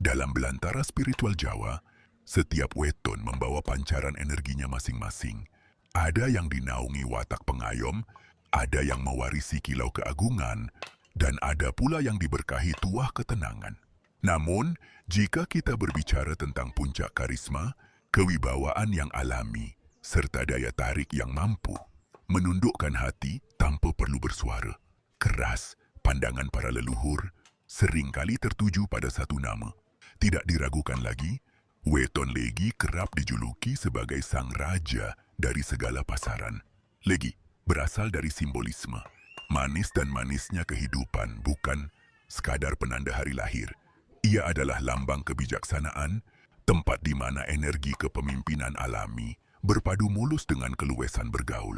Dalam belantara spiritual Jawa, setiap weton membawa pancaran energinya masing-masing. Ada yang dinaungi watak pengayom, ada yang mewarisi kilau keagungan, dan ada pula yang diberkahi tuah ketenangan. Namun, jika kita berbicara tentang puncak karisma, kewibawaan yang alami, serta daya tarik yang mampu menundukkan hati tanpa perlu bersuara, keras, pandangan para leluhur seringkali tertuju pada satu nama. Tidak diragukan lagi, Weton Legi kerap dijuluki sebagai sang raja dari segala pasaran. Legi berasal dari simbolisme. Manis dan manisnya kehidupan bukan sekadar penanda hari lahir. Ia adalah lambang kebijaksanaan, tempat di mana energi kepemimpinan alami berpadu mulus dengan keluasan bergaul.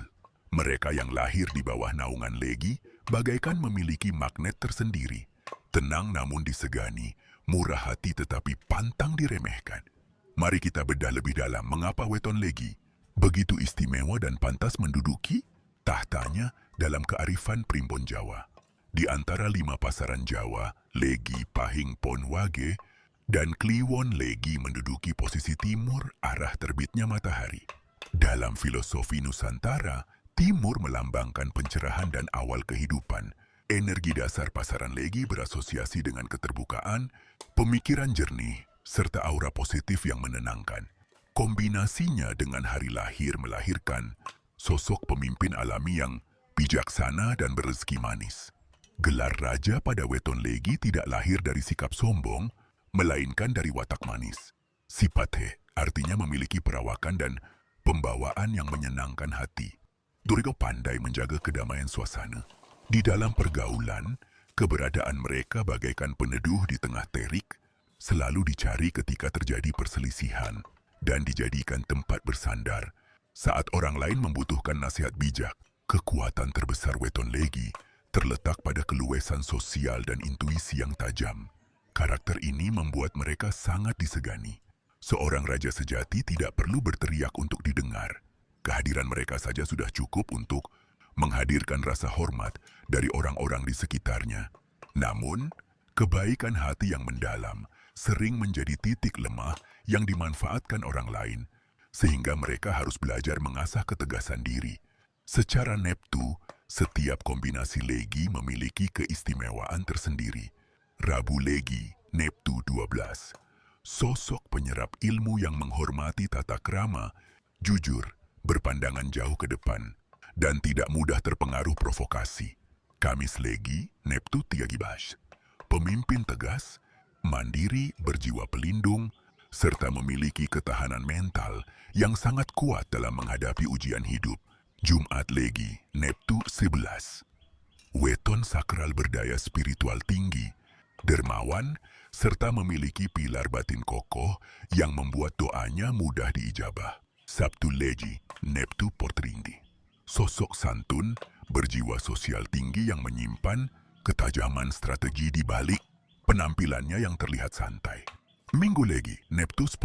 Mereka yang lahir di bawah naungan Legi bagaikan memiliki magnet tersendiri. Tenang namun disegani, murah hati tetapi pantang diremehkan. Mari kita bedah lebih dalam mengapa Weton Legi begitu istimewa dan pantas menduduki tahtanya dalam kearifan primbon Jawa. Di antara 5 pasaran Jawa, Legi, Pahing, Pon, Wage, dan Kliwon Legi menduduki posisi timur arah terbitnya matahari. Dalam filosofi Nusantara, timur melambangkan pencerahan dan awal kehidupan. Energi dasar pasaran Legi berasosiasi dengan keterbukaan, pemikiran jernih, serta aura positif yang menenangkan. Kombinasinya dengan hari lahir melahirkan sosok pemimpin alami yang bijaksana dan berezeki manis. Gelar raja pada Weton Legi tidak lahir dari sikap sombong, melainkan dari watak manis. Sipathe artinya memiliki perawakan dan pembawaan yang menyenangkan hati. Durigo pandai menjaga kedamaian suasana. Di dalam pergaulan, keberadaan mereka bagaikan peneduh di tengah terik, selalu dicari ketika terjadi perselisihan dan dijadikan tempat bersandar. Saat orang lain membutuhkan nasihat bijak, kekuatan terbesar Weton Legi terletak pada keluasan sosial dan intuisi yang tajam. Karakter ini membuat mereka sangat disegani. Seorang raja sejati tidak perlu berteriak untuk didengar. Kehadiran mereka saja sudah cukup untuk menghadirkan rasa hormat dari orang-orang di sekitarnya. Namun, kebaikan hati yang mendalam sering menjadi titik lemah yang dimanfaatkan orang lain, sehingga mereka harus belajar mengasah ketegasan diri. Secara neptu, setiap kombinasi Legi memiliki keistimewaan tersendiri. Rabu Legi, Neptu 12. Sosok penyerap ilmu yang menghormati tata krama, jujur, berpandangan jauh ke depan, dan tidak mudah terpengaruh provokasi. Kamis Legi, Neptu 13. Pemimpin tegas, mandiri, berjiwa pelindung, serta memiliki ketahanan mental yang sangat kuat dalam menghadapi ujian hidup. Jumat Legi, Neptu 11. Weton sakral berdaya spiritual tinggi, dermawan, serta memiliki pilar batin kokoh yang membuat doanya mudah diijabah. Sabtu Legi, Neptu Portrindi. Sosok santun, berjiwa sosial tinggi yang menyimpan ketajaman strategi di balik penampilannya yang terlihat santai. Minggu Legi, Neptu 10.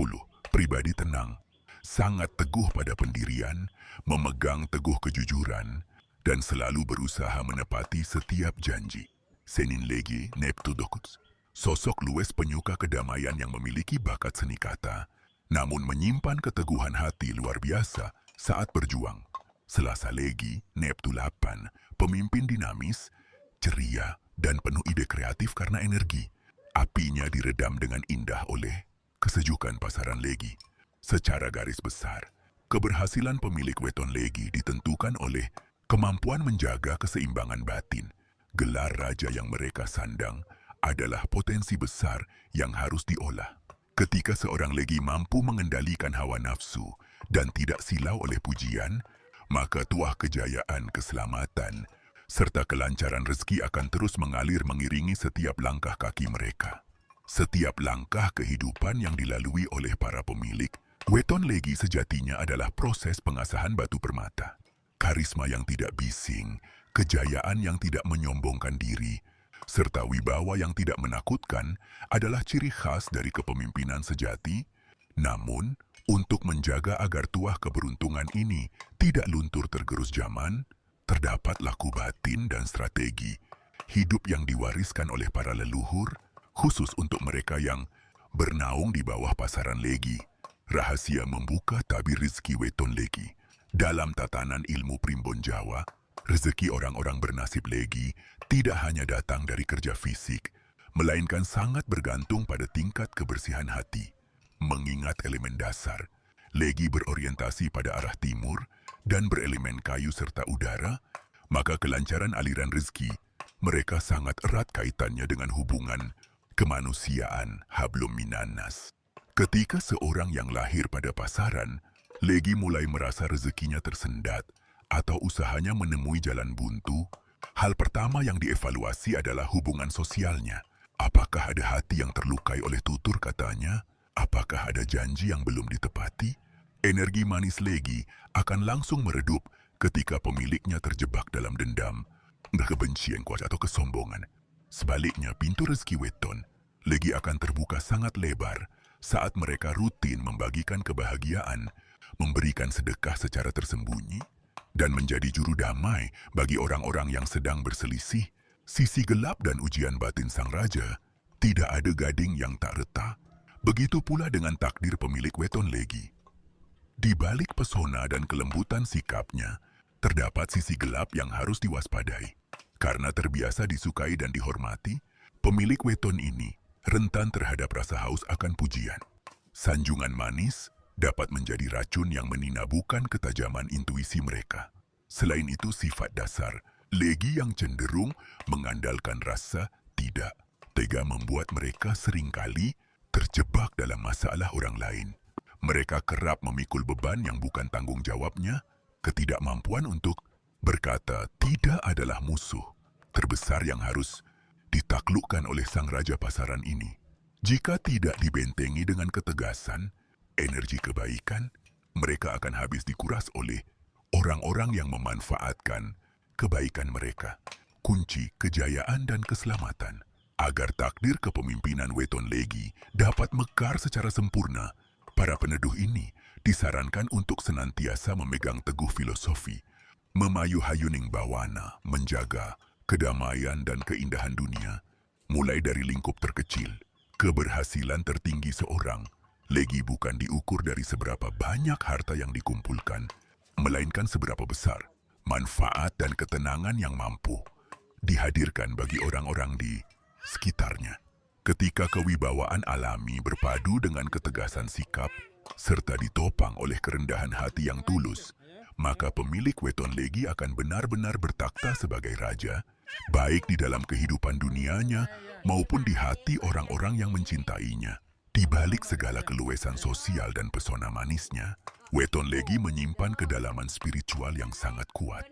Pribadi tenang, sangat teguh pada pendirian, memegang teguh kejujuran, dan selalu berusaha menepati setiap janji. Senin Legi, Neptu Dokuts. Sosok luwes penyuka kedamaian yang memiliki bakat seni kata, namun menyimpan keteguhan hati luar biasa saat berjuang. Selasa Legi, Neptu 8. Pemimpin dinamis, ceria, dan penuh ide kreatif karena energi. Apinya diredam dengan indah oleh kesejukan pasaran Legi. Secara garis besar, keberhasilan pemilik Weton Legi ditentukan oleh kemampuan menjaga keseimbangan batin. Gelar raja yang mereka sandang adalah potensi besar yang harus diolah. Ketika seorang Legi mampu mengendalikan hawa nafsu dan tidak silau oleh pujian, maka tuah kejayaan, keselamatan, serta kelancaran rezeki akan terus mengalir mengiringi setiap langkah kaki mereka. Setiap langkah kehidupan yang dilalui oleh para pemilik Weton Legi sejatinya adalah proses pengasahan batu permata. Karisma yang tidak bising, kejayaan yang tidak menyombongkan diri, serta wibawa yang tidak menakutkan adalah ciri khas dari kepemimpinan sejati. Namun, untuk menjaga agar tuah keberuntungan ini tidak luntur tergerus zaman, terdapat laku batin dan strategi hidup yang diwariskan oleh para leluhur, khusus untuk mereka yang bernaung di bawah pasaran Legi. Rahasia membuka tabir rezeki weton Legi. Dalam tatanan ilmu primbon Jawa, rezeki orang-orang bernasib Legi tidak hanya datang dari kerja fisik, melainkan sangat bergantung pada tingkat kebersihan hati. Mengingat elemen dasar, Legi berorientasi pada arah timur dan berelemen kayu serta udara, maka kelancaran aliran rezeki mereka sangat erat kaitannya dengan hubungan kemanusiaan hablum minannas. Ketika seorang yang lahir pada pasaran, Legi mulai merasa rezekinya tersendat atau usahanya menemui jalan buntu, hal pertama yang dievaluasi adalah hubungan sosialnya. Apakah ada hati yang terlukai oleh tutur katanya? Apakah ada janji yang belum ditepati? Energi manis Legi akan langsung meredup ketika pemiliknya terjebak dalam dendam, kebencian kuat atau kesombongan. Sebaliknya, pintu rezeki weton Legi akan terbuka sangat lebar saat mereka rutin membagikan kebahagiaan, memberikan sedekah secara tersembunyi, dan menjadi juru damai bagi orang-orang yang sedang berselisih. Sisi gelap dan ujian batin sang raja, tidak ada gading yang tak retak. Begitu pula dengan takdir pemilik weton Legi. Di balik pesona dan kelembutan sikapnya, terdapat sisi gelap yang harus diwaspadai. Karena terbiasa disukai dan dihormati, pemilik weton ini rentan terhadap rasa haus akan pujian. Sanjungan manis dapat menjadi racun yang meninabukan ketajaman intuisi mereka. Selain itu, sifat dasar Legi yang cenderung mengandalkan rasa tidak tega membuat mereka seringkali terjebak dalam masalah orang lain. Mereka kerap memikul beban yang bukan tanggung jawabnya. Ketidakmampuan untuk berkata tidak adalah musuh terbesar yang harus ditaklukkan oleh sang raja pasaran ini. Jika tidak dibentengi dengan ketegasan, energi kebaikan, mereka akan habis dikuras oleh orang-orang yang memanfaatkan kebaikan mereka. Kunci kejayaan dan keselamatan. Agar takdir kepemimpinan weton Legi dapat mekar secara sempurna, para peneduh ini disarankan untuk senantiasa memegang teguh filosofi, memayu hayuning bawana, menjaga kedamaian dan keindahan dunia, mulai dari lingkup terkecil. Keberhasilan tertinggi seorang Legi bukan diukur dari seberapa banyak harta yang dikumpulkan, melainkan seberapa besar manfaat dan ketenangan yang mampu dihadirkan bagi orang-orang di sekitarnya. Ketika kewibawaan alami berpadu dengan ketegasan sikap, serta ditopang oleh kerendahan hati yang tulus, maka pemilik weton Legi akan benar-benar bertakhta sebagai raja, baik di dalam kehidupan dunianya maupun di hati orang-orang yang mencintainya. Di balik segala keluasan sosial dan pesona manisnya, weton Legi menyimpan kedalaman spiritual yang sangat kuat.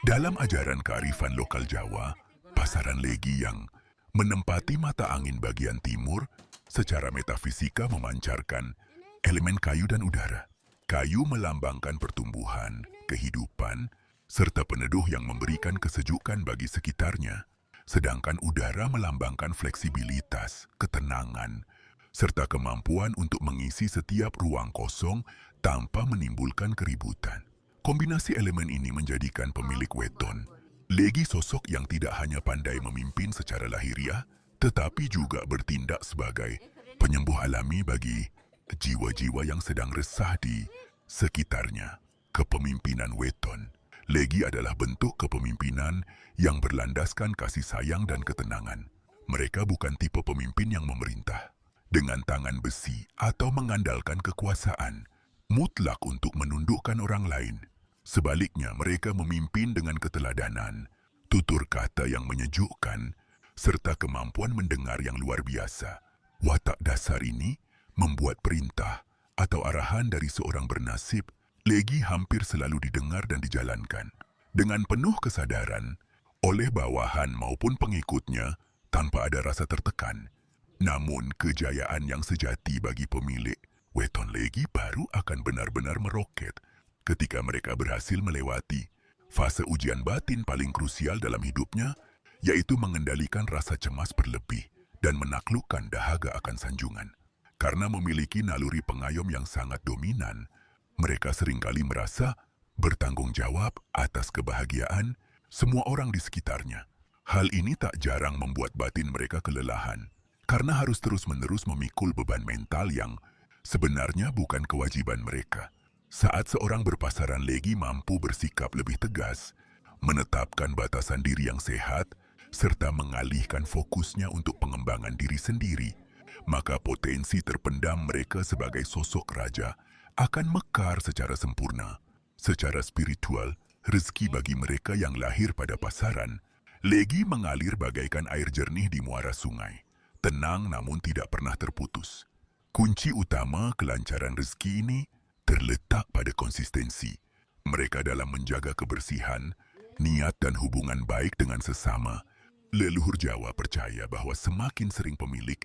Dalam ajaran kearifan lokal Jawa, pasaran Legi yang menempati mata angin bagian timur secara metafisika memancarkan elemen kayu dan udara. Kayu melambangkan pertumbuhan, kehidupan, serta peneduh yang memberikan kesejukan bagi sekitarnya, sedangkan udara melambangkan fleksibilitas, ketenangan, serta kemampuan untuk mengisi setiap ruang kosong tanpa menimbulkan keributan. Kombinasi elemen ini menjadikan pemilik weton Legi sosok yang tidak hanya pandai memimpin secara lahiriah, tetapi juga bertindak sebagai penyembuh alami bagi jiwa-jiwa yang sedang resah di sekitarnya. Kepemimpinan weton Legi adalah bentuk kepemimpinan yang berlandaskan kasih sayang dan ketenangan. Mereka bukan tipe pemimpin yang memerintah dengan tangan besi atau mengandalkan kekuasaan mutlak untuk menundukkan orang lain. Sebaliknya, mereka memimpin dengan keteladanan, tutur kata yang menyejukkan, serta kemampuan mendengar yang luar biasa. Watak dasar ini membuat perintah atau arahan dari seorang bernasib Legi hampir selalu didengar dan dijalankan dengan penuh kesadaran oleh bawahan maupun pengikutnya tanpa ada rasa tertekan. Namun, kejayaan yang sejati bagi pemilik weton Legi baru akan benar-benar meroket ketika mereka berhasil melewati fase ujian batin paling krusial dalam hidupnya, yaitu mengendalikan rasa cemas berlebih dan menaklukkan dahaga akan sanjungan. Karena memiliki naluri pengayom yang sangat dominan, mereka seringkali merasa bertanggung jawab atas kebahagiaan semua orang di sekitarnya. Hal ini tak jarang membuat batin mereka kelelahan, karena harus terus-menerus memikul beban mental yang sebenarnya bukan kewajiban mereka. Saat seorang berpasaran legi mampu bersikap lebih tegas, menetapkan batasan diri yang sehat, serta mengalihkan fokusnya untuk pengembangan diri sendiri, maka potensi terpendam mereka sebagai sosok raja akan mekar secara sempurna. Secara spiritual, rezeki bagi mereka yang lahir pada pasaran, legi mengalir bagaikan air jernih di muara sungai, tenang namun tidak pernah terputus. Kunci utama kelancaran rezeki ini terletak pada konsistensi. Mereka dalam menjaga kebersihan, niat dan hubungan baik dengan sesama. Leluhur Jawa percaya bahwa semakin sering pemilik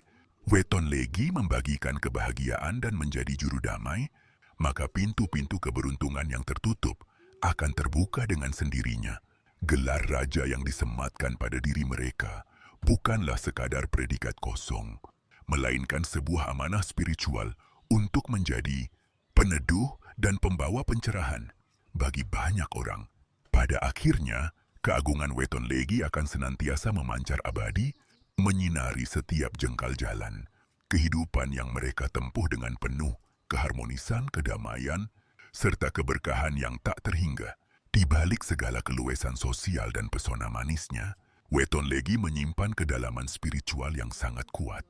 weton legi membagikan kebahagiaan dan menjadi juru damai, maka pintu-pintu keberuntungan yang tertutup akan terbuka dengan sendirinya. Gelar raja yang disematkan pada diri mereka bukanlah sekadar predikat kosong, melainkan sebuah amanah spiritual untuk menjadi peneduh dan pembawa pencerahan bagi banyak orang. Pada akhirnya, keagungan weton legi akan senantiasa memancar abadi, menyinari setiap jengkal jalan. Kehidupan yang mereka tempuh dengan penuh keharmonisan, kedamaian, serta keberkahan yang tak terhingga. Di balik segala keluasan sosial dan pesona manisnya, weton legi menyimpan kedalaman spiritual yang sangat kuat.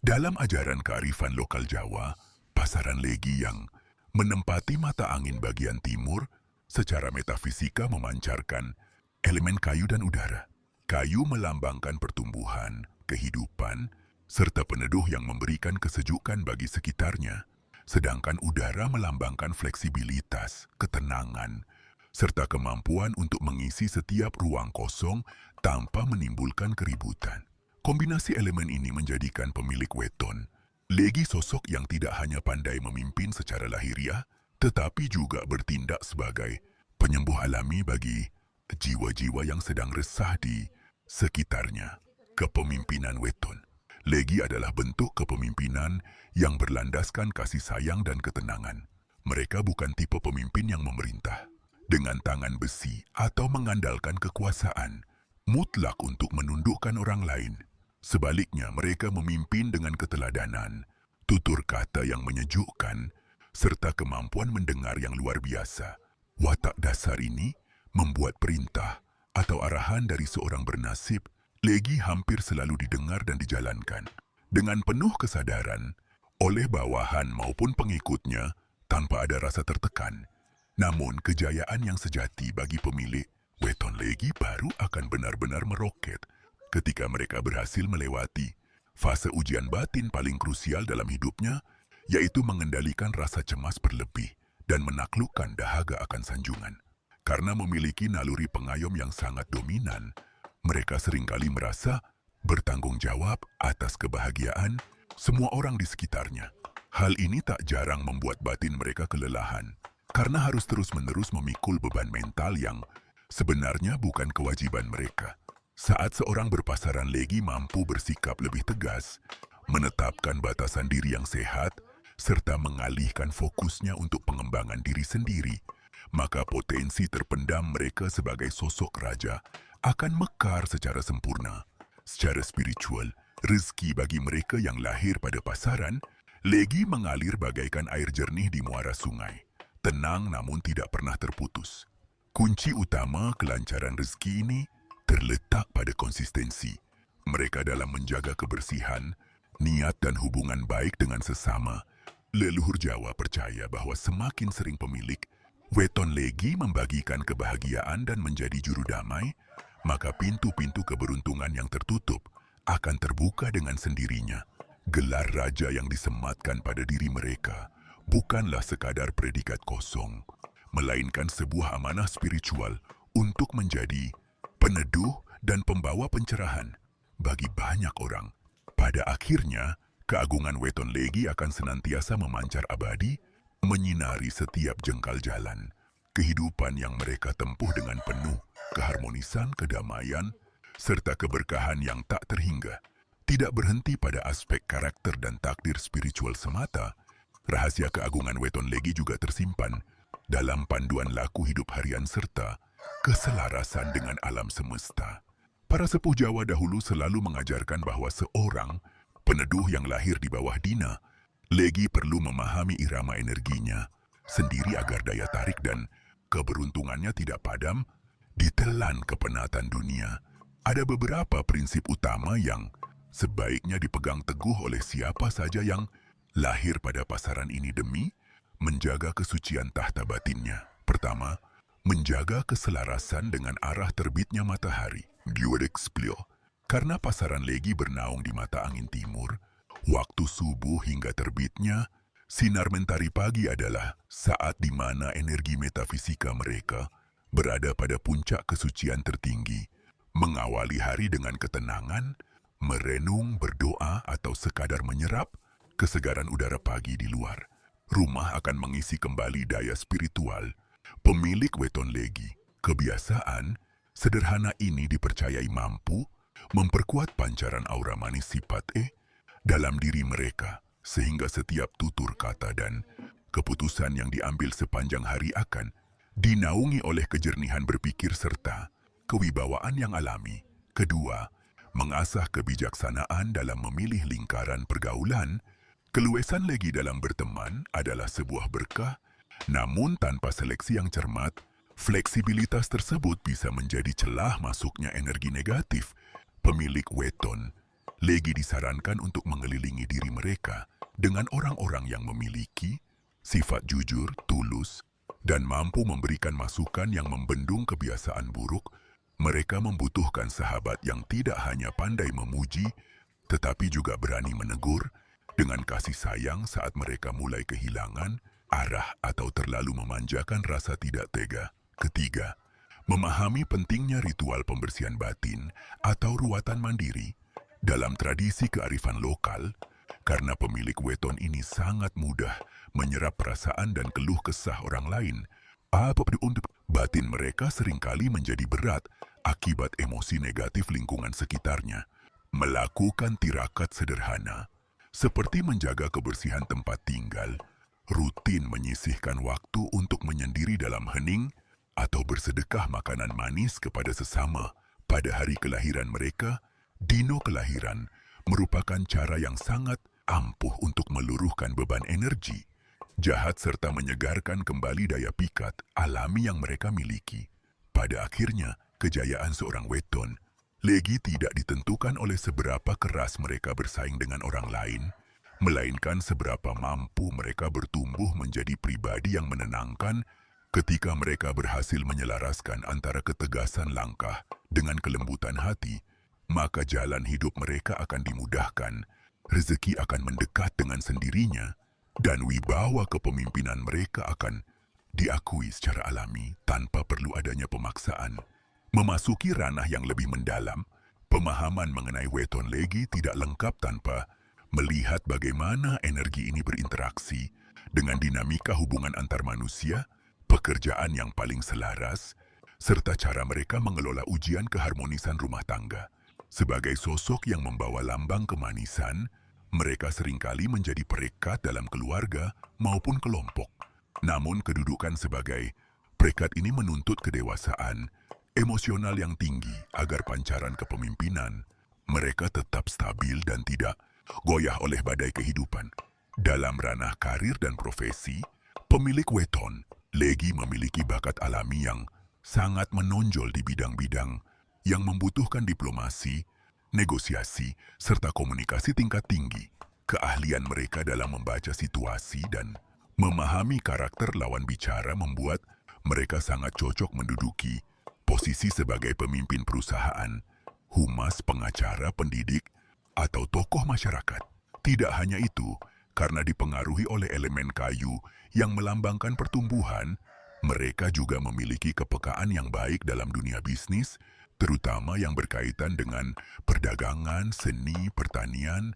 Dalam ajaran kearifan lokal Jawa, pasaran legi yang menempati mata angin bagian timur secara metafisika memancarkan elemen kayu dan udara. Kayu melambangkan pertumbuhan, kehidupan, serta peneduh yang memberikan kesejukan bagi sekitarnya, sedangkan udara melambangkan fleksibilitas, ketenangan, serta kemampuan untuk mengisi setiap ruang kosong tanpa menimbulkan keributan. Kombinasi elemen ini menjadikan pemilik weton legi sosok yang tidak hanya pandai memimpin secara lahiriah, tetapi juga bertindak sebagai penyembuh alami bagi jiwa-jiwa yang sedang resah di sekitarnya. Kepemimpinan weton legi adalah bentuk kepemimpinan yang berlandaskan kasih sayang dan ketenangan. Mereka bukan tipe pemimpin yang memerintah dengan tangan besi atau mengandalkan kekuasaan mutlak untuk menundukkan orang lain. Sebaliknya, mereka memimpin dengan keteladanan, tutur kata yang menyejukkan, serta kemampuan mendengar yang luar biasa. Watak dasar ini membuat perintah atau arahan dari seorang bernasib legi hampir selalu didengar dan dijalankan dengan penuh kesadaran oleh bawahan maupun pengikutnya tanpa ada rasa tertekan. Namun, kejayaan yang sejati bagi pemilik weton legi baru akan benar-benar meroket ketika mereka berhasil melewati fase ujian batin paling krusial dalam hidupnya, yaitu mengendalikan rasa cemas berlebih dan menaklukkan dahaga akan sanjungan. Karena memiliki naluri pengayom yang sangat dominan, mereka seringkali merasa bertanggung jawab atas kebahagiaan semua orang di sekitarnya. Hal ini tak jarang membuat batin mereka kelelahan, karena harus terus-menerus memikul beban mental yang sebenarnya bukan kewajiban mereka. Saat seorang berpasaran legi mampu bersikap lebih tegas, menetapkan batasan diri yang sehat, serta mengalihkan fokusnya untuk pengembangan diri sendiri, maka potensi terpendam mereka sebagai sosok raja akan mekar secara sempurna. Secara spiritual, rezeki bagi mereka yang lahir pada pasaran, legi mengalir bagaikan air jernih di muara sungai, tenang namun tidak pernah terputus. Kunci utama kelancaran rezeki ini terletak pada konsistensi. Mereka dalam menjaga kebersihan, niat dan hubungan baik dengan sesama. Leluhur Jawa percaya bahwa semakin sering pemilik weton legi membagikan kebahagiaan dan menjadi juru damai, maka pintu-pintu keberuntungan yang tertutup akan terbuka dengan sendirinya. Gelar raja yang disematkan pada diri mereka bukanlah sekadar predikat kosong, melainkan sebuah amanah spiritual untuk menjadi peneduh dan pembawa pencerahan bagi banyak orang. Pada akhirnya, keagungan weton legi akan senantiasa memancar abadi, menyinari setiap jengkal jalan. Kehidupan yang mereka tempuh dengan penuh keharmonisan, kedamaian, serta keberkahan yang tak terhingga. Tidak berhenti pada aspek karakter dan takdir spiritual semata, rahasia keagungan weton legi juga tersimpan dalam panduan laku hidup harian serta keselarasan dengan alam semesta. Para sepuh Jawa dahulu selalu mengajarkan bahwa seorang Peneduh yang lahir di bawah Dina, Legi perlu memahami irama energinya sendiri agar daya tarik dan keberuntungannya tidak padam ditelan kepenatan dunia. Ada beberapa prinsip utama yang sebaiknya dipegang teguh oleh siapa saja yang lahir pada pasaran ini demi menjaga kesucian tahta batinnya. Pertama, menjaga keselarasan dengan arah terbitnya matahari. Karena pasaran Legi bernaung di mata angin timur, waktu subuh hingga terbitnya, sinar mentari pagi adalah saat di mana energi metafisika mereka berada pada puncak kesucian tertinggi. Mengawali hari dengan ketenangan, merenung, berdoa, atau sekadar menyerap kesegaran udara pagi di luar. Rumah akan mengisi kembali daya spiritual pemilik weton Legi. Kebiasaan sederhana ini dipercayai mampu memperkuat pancaran aura manis sifat dalam diri mereka, sehingga setiap tutur kata dan keputusan yang diambil sepanjang hari akan dinaungi oleh kejernihan berpikir serta kewibawaan yang alami. Kedua, mengasah kebijaksanaan dalam memilih lingkaran pergaulan. Keluasan Legi dalam berteman adalah sebuah berkah, namun tanpa seleksi yang cermat, fleksibilitas tersebut bisa menjadi celah masuknya energi negatif. Pemilik weton Legi disarankan untuk mengelilingi diri mereka dengan orang-orang yang memiliki sifat jujur, tulus, dan mampu memberikan masukan yang membendung kebiasaan buruk. Mereka membutuhkan sahabat yang tidak hanya pandai memuji, tetapi juga berani menegur dengan kasih sayang saat mereka mulai kehilangan arah atau terlalu memanjakan rasa tidak tega. Ketiga, memahami pentingnya ritual pembersihan batin atau ruatan mandiri dalam tradisi kearifan lokal, karena pemilik weton ini sangat mudah menyerap perasaan dan keluh kesah orang lain. Batin mereka seringkali menjadi berat akibat emosi negatif lingkungan sekitarnya. Melakukan tirakat sederhana, seperti menjaga kebersihan tempat tinggal, rutin menyisihkan waktu untuk menyendiri dalam hening, atau bersedekah makanan manis kepada sesama pada hari kelahiran mereka. Dino kelahiran merupakan cara yang sangat ampuh untuk meluruhkan beban energi jahat serta menyegarkan kembali daya pikat alami yang mereka miliki. Pada akhirnya, kejayaan seorang weton Legi tidak ditentukan oleh seberapa keras mereka bersaing dengan orang lain, melainkan seberapa mampu mereka bertumbuh menjadi pribadi yang menenangkan. Ketika mereka berhasil menyelaraskan antara ketegasan langkah dengan kelembutan hati, maka jalan hidup mereka akan dimudahkan, rezeki akan mendekat dengan sendirinya, dan wibawa kepemimpinan mereka akan diakui secara alami tanpa perlu adanya pemaksaan. Memasuki ranah yang lebih mendalam, pemahaman mengenai weton Legi tidak lengkap tanpa melihat bagaimana energi ini berinteraksi dengan dinamika hubungan antar manusia, pekerjaan yang paling selaras, serta cara mereka mengelola ujian keharmonisan rumah tangga. Sebagai sosok yang membawa lambang kemanisan, mereka seringkali menjadi perekat dalam keluarga maupun kelompok. Namun kedudukan sebagai perekat ini menuntut kedewasaan emosional yang tinggi agar pancaran kepemimpinan mereka tetap stabil dan tidak goyah oleh badai kehidupan. Dalam ranah karir dan profesi, pemilik weton Legi memiliki bakat alami yang sangat menonjol di bidang-bidang yang membutuhkan diplomasi, negosiasi, serta komunikasi tingkat tinggi. Keahlian mereka dalam membaca situasi dan memahami karakter lawan bicara membuat mereka sangat cocok menduduki posisi sebagai pemimpin perusahaan, humas, pengacara, pendidik, atau tokoh masyarakat. Tidak hanya itu, karena dipengaruhi oleh elemen kayu yang melambangkan pertumbuhan, mereka juga memiliki kepekaan yang baik dalam dunia bisnis, terutama yang berkaitan dengan perdagangan, seni, pertanian,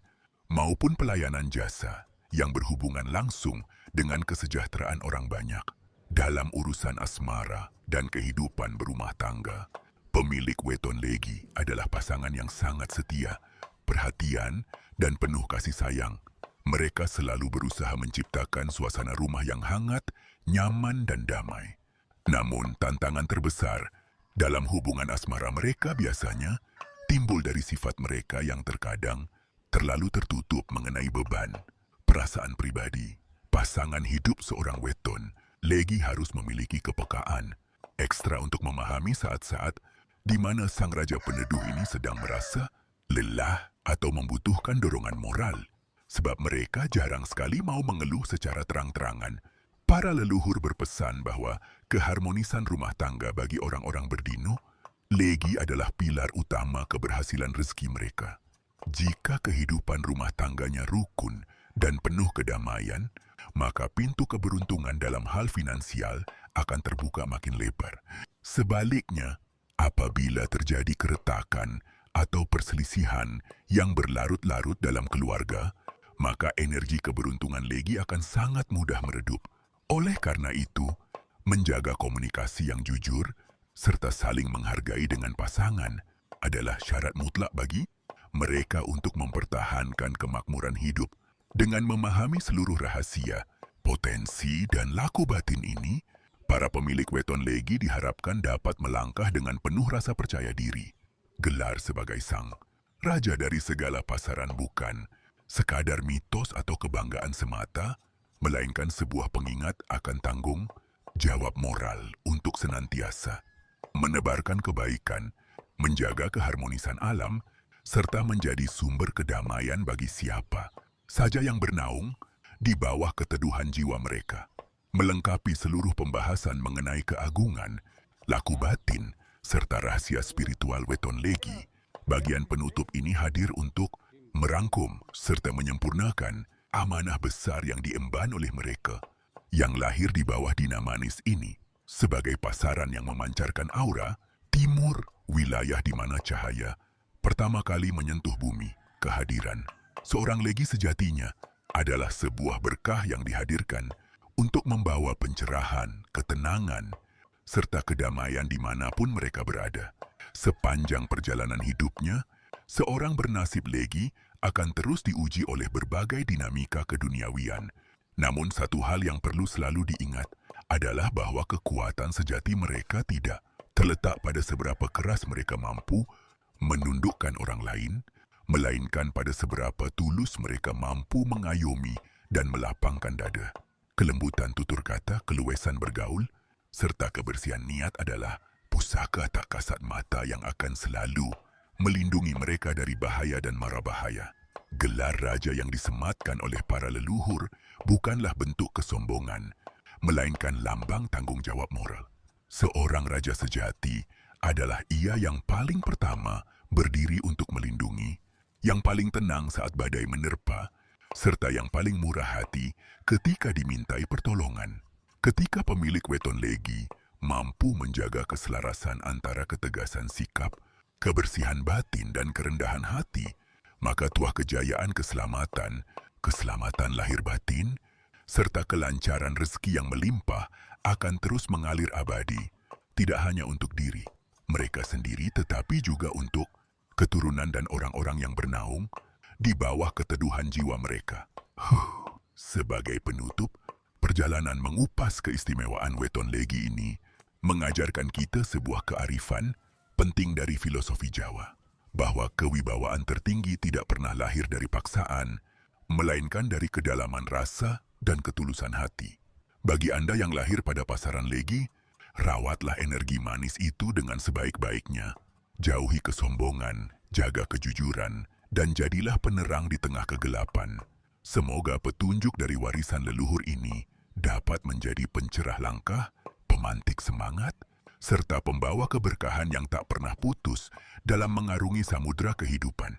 maupun pelayanan jasa yang berhubungan langsung dengan kesejahteraan orang banyak. Dalam urusan asmara dan kehidupan berumah tangga, pemilik weton Legi adalah pasangan yang sangat setia, perhatian, dan penuh kasih sayang. Mereka selalu berusaha menciptakan suasana rumah yang hangat, nyaman, dan damai. Namun, tantangan terbesar dalam hubungan asmara mereka biasanya timbul dari sifat mereka yang terkadang terlalu tertutup mengenai beban, perasaan pribadi. Pasangan hidup seorang weton, Legi harus memiliki kepekaan ekstra untuk memahami saat-saat di mana sang raja peneduh ini sedang merasa lelah atau membutuhkan dorongan moral. Sebab mereka jarang sekali mau mengeluh secara terang-terangan. Para leluhur berpesan bahwa keharmonisan rumah tangga bagi orang-orang berdino, Legi adalah pilar utama keberhasilan rezeki mereka. Jika kehidupan rumah tangganya rukun dan penuh kedamaian, maka pintu keberuntungan dalam hal finansial akan terbuka makin lebar. Sebaliknya, apabila terjadi keretakan atau perselisihan yang berlarut-larut dalam keluarga, maka energi keberuntungan Legi akan sangat mudah meredup. Oleh karena itu, menjaga komunikasi yang jujur serta saling menghargai dengan pasangan adalah syarat mutlak bagi mereka untuk mempertahankan kemakmuran hidup. Dengan memahami seluruh rahasia, potensi, dan laku batin ini, para pemilik weton Legi diharapkan dapat melangkah dengan penuh rasa percaya diri. Gelar sebagai sang raja dari segala pasaran bukan sekadar mitos atau kebanggaan semata, melainkan sebuah pengingat akan tanggung jawab moral untuk senantiasa menebarkan kebaikan, menjaga keharmonisan alam, serta menjadi sumber kedamaian bagi siapa saja yang bernaung di bawah keteduhan jiwa mereka. Melengkapi seluruh pembahasan mengenai keagungan, laku batin, serta rahasia spiritual weton Legi, bagian penutup ini hadir untuk merangkum serta menyempurnakan amanah besar yang diemban oleh mereka yang lahir di bawah dinamanis ini sebagai pasaran yang memancarkan aura timur, wilayah di mana cahaya pertama kali menyentuh bumi. Kehadiran seorang Legi sejatinya adalah sebuah berkah yang dihadirkan untuk membawa pencerahan, ketenangan, serta kedamaian dimanapun mereka berada. Sepanjang perjalanan hidupnya, seorang bernasib Legi akan terus diuji oleh berbagai dinamika keduniawian. Namun satu hal yang perlu selalu diingat adalah bahwa kekuatan sejati mereka tidak terletak pada seberapa keras mereka mampu menundukkan orang lain, melainkan pada seberapa tulus mereka mampu mengayomi dan melapangkan dada. Kelembutan tutur kata, keluasan bergaul, serta kebersihan niat adalah pusaka tak kasat mata yang akan selalu melindungi mereka dari bahaya dan mara bahaya. Gelar raja yang disematkan oleh para leluhur bukanlah bentuk kesombongan, melainkan lambang tanggung jawab moral. Seorang raja sejati adalah ia yang paling pertama berdiri untuk melindungi, yang paling tenang saat badai menerpa, serta yang paling murah hati ketika dimintai pertolongan. Ketika pemilik weton Legi mampu menjaga keselarasan antara ketegasan sikap, kebersihan batin dan kerendahan hati, maka tuah kejayaan keselamatan lahir batin, serta kelancaran rezeki yang melimpah akan terus mengalir abadi, tidak hanya untuk diri mereka sendiri tetapi juga untuk keturunan dan orang-orang yang bernaung di bawah keteduhan jiwa mereka. Sebagai penutup, perjalanan mengupas keistimewaan weton Legi ini mengajarkan kita sebuah kearifan penting dari filosofi Jawa, bahwa kewibawaan tertinggi tidak pernah lahir dari paksaan, melainkan dari kedalaman rasa dan ketulusan hati. Bagi Anda yang lahir pada pasaran Legi, rawatlah energi manis itu dengan sebaik-baiknya. Jauhi kesombongan, jaga kejujuran, dan jadilah penerang di tengah kegelapan. Semoga petunjuk dari warisan leluhur ini dapat menjadi pencerah langkah, pemantik semangat, serta pembawa keberkahan yang tak pernah putus dalam mengarungi samudra kehidupan.